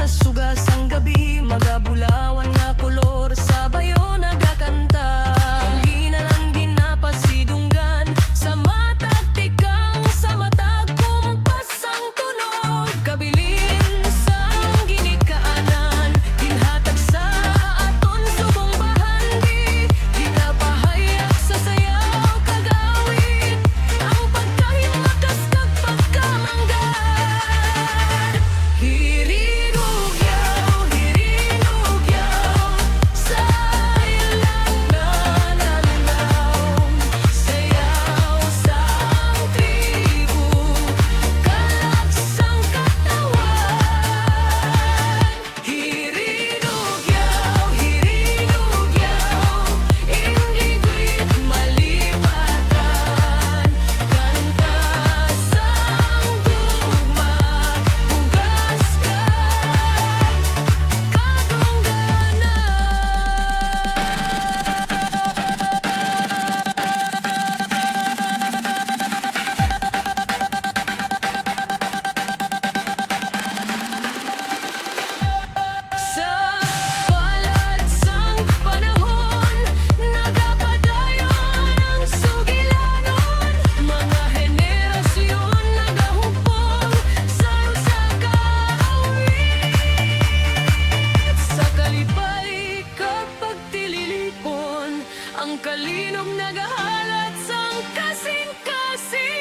sa sugas ang gabi, magabulawan nga kolor sa bayo nagakanta. Hangina lang ginapasidunggan sa matag tikang, sa matag kumpas ang tunog. Kabilin sang ginikaanan, ginhatag sa aton subong bahandi. Ginapahayag sa sayaw kagawid, ang pagkahimakas kag pagkamanggan. Hirinugyaw, hirinugyaw, sayang lang nananaw. Sayaw sang tribu, kalagsang katawan. Hirinugyaw, hirinugyaw, ingigwit malipatan. Kanta sang tugma, hugas ka sa palad sang panahon, nagapadayon ang sugilanon. Mga henerasyon nagahupong sa usa ka awit. Sa kalipay kag pagtililipon, ang kalinog nagahalat sang kasing-kasing.